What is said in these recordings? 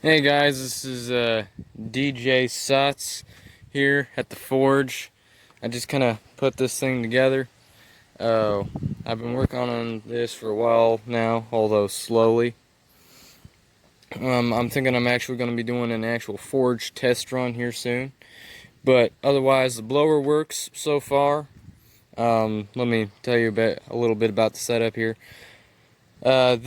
Hey guys, this is DJ Sutz here at the Forge. I just kind of put this thing together. Uh, I've been working on this for a while now, although slowly. I'm thinking I'm actually going to be doing an actual Forge test run here soon. But otherwise, the blower works so far. Let me tell you a little bit about the setup here. I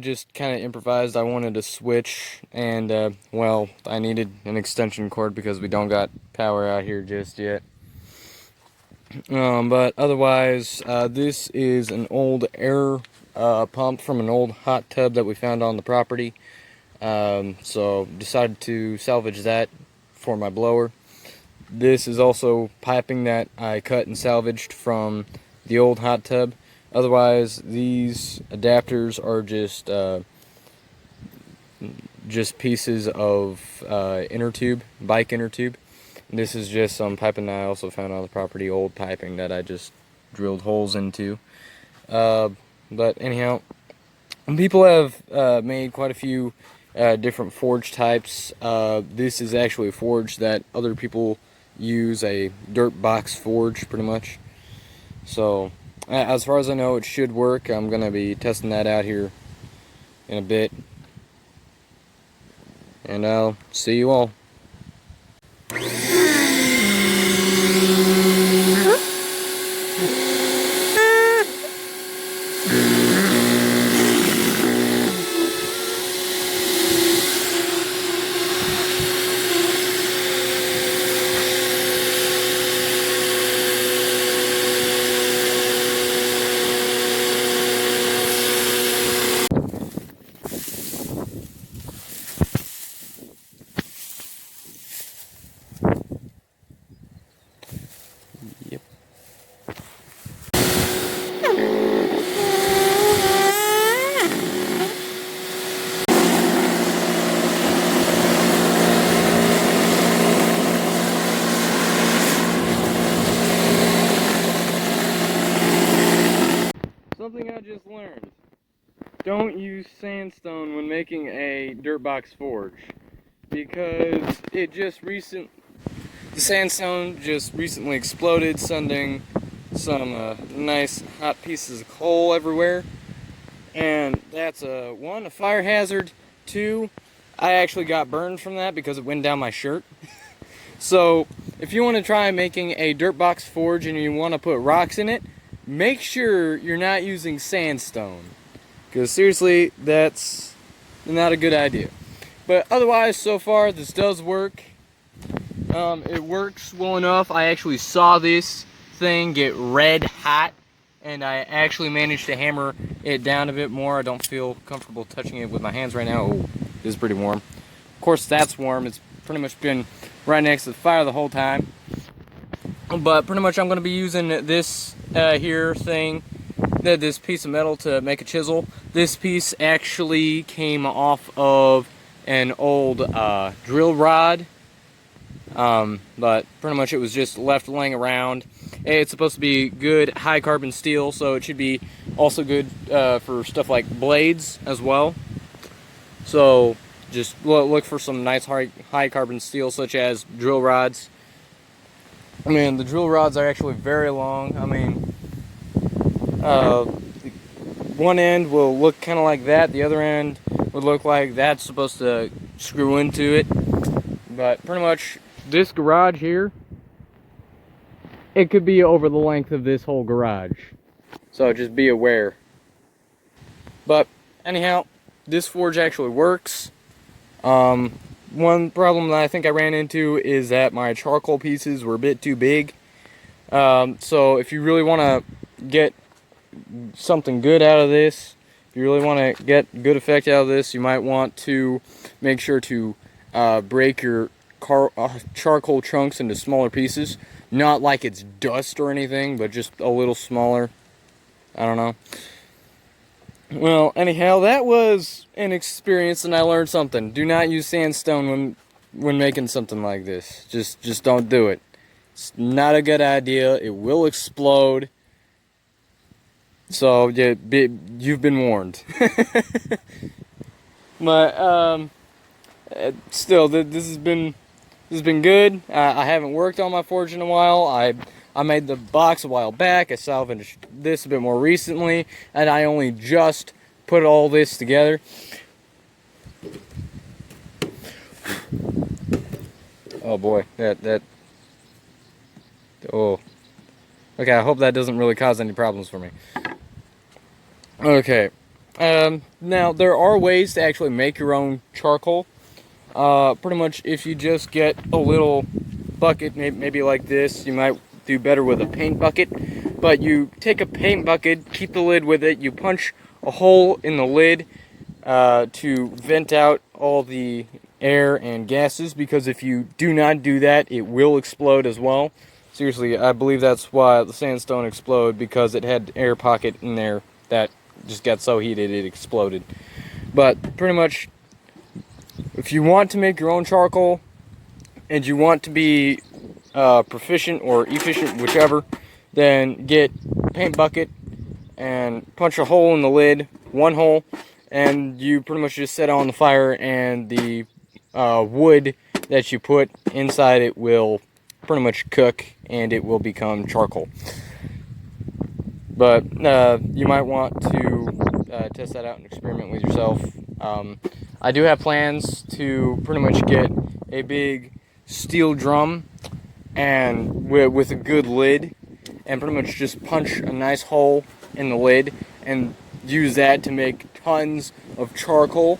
just kind of improvised. I wanted to switch, and well, I needed an extension cord because we don't got power out here just yet. But otherwise, this is an old air pump from an old hot tub that we found on the property. So decided to salvage that for my blower. This is also piping that I cut and salvaged from the old hot tub. Otherwise, these adapters are just pieces of inner tube, bike inner tube. This is just some piping that I also found on the property, old piping that I just drilled holes into. But anyhow, people have made quite a few different forge types. This is actually a forge that other people use, a dirt box forge, pretty much. So, as far as I know, it should work. I'm going to be testing that out here in a bit. And I'll see you all. Yep. Something I just learned. Don't use sandstone when making a dirt box forge, because the sandstone just recently exploded, sending some nice hot pieces of coal everywhere. And that's one, a fire hazard. Two, I actually got burned from that because it went down my shirt. So if you want to try making a dirt box forge and you want to put rocks in it, make sure you're not using sandstone, because seriously, that's not a good idea. But otherwise, so far, this does work. It works well enough. I actually saw this thing get red hot, and I actually managed to hammer it down a bit more. I don't feel comfortable touching it with my hands right now. Oh, it is pretty warm. Of course, that's warm. It's pretty much been right next to the fire the whole time. But pretty much I'm going to be using this here thing, this piece of metal, to make a chisel. This piece actually came off of an old drill rod, but pretty much it was just left laying around. It's supposed to be good high carbon steel, so it should be also good for stuff like blades as well. So just look for some nice high carbon steel, such as drill rods. I mean, the drill rods are actually very long. I mean, one end will look kind of like that. The other end would look like that's supposed to screw into it. But pretty much this garage here, it could be over the length of this whole garage. So just be aware. But anyhow, this forge actually works. One problem that I think I ran into is that my charcoal pieces were a bit too big. So if you really want to get something good out of this, if you really want to get good effect out of this, you might want to make sure to break your charcoal chunks into smaller pieces. Not like it's dust or anything, but just a little smaller. I don't know. Well, anyhow, that was an experience, and I learned something. Do not use sandstone when making something like this. Just don't do it. It's not a good idea. It will explode. So yeah, you've been warned. But still, this has been good. I haven't worked on my forge in a while. I made the box a while back. I salvaged this a bit more recently, and I only just put all this together. Oh boy, oh. Okay, I hope that doesn't really cause any problems for me. Okay. Now, there are ways to actually make your own charcoal. Pretty much if you just get a little bucket, maybe like this, you might do better with a paint bucket. But you take a paint bucket, keep the lid with it, you punch a hole in the lid to vent out all the air and gases, because if you do not do that, it will explode as well. Seriously, I believe that's why the sandstone exploded, because it had air pocket in there that just got so heated it exploded. But pretty much, if you want to make your own charcoal and you want to be proficient or efficient, whichever, then get a paint bucket and punch a hole in the lid, one hole, and you pretty much just set it on the fire, and the wood that you put inside it will pretty much cook and it will become charcoal. But you might want to test that out and experiment with yourself. I do have plans to pretty much get a big steel drum and with a good lid, and pretty much just punch a nice hole in the lid and use that to make tons of charcoal.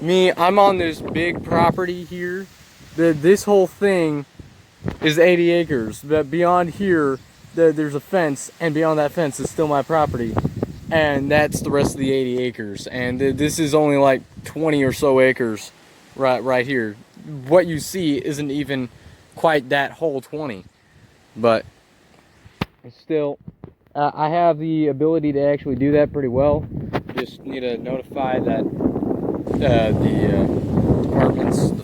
I'm on this big property here. This whole thing is 80 acres, but beyond here there's a fence, and beyond that fence is still my property, and that's the rest of the 80 acres, and this is only like 20 or so acres right here. What you see isn't even quite that whole 20, but still, I have the ability to actually do that pretty well. Just need to notify that the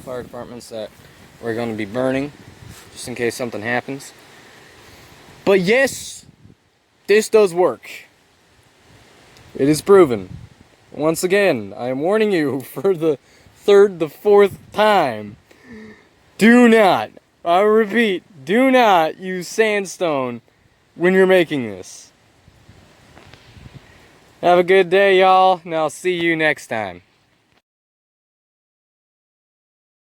fire departments that we're going to be burning, just in case something happens. But yes, this does work. It is proven. Once again, I am warning you for the fourth time. Do not, I repeat, do not use sandstone when you're making this. Have a good day, y'all, and I'll see you next time.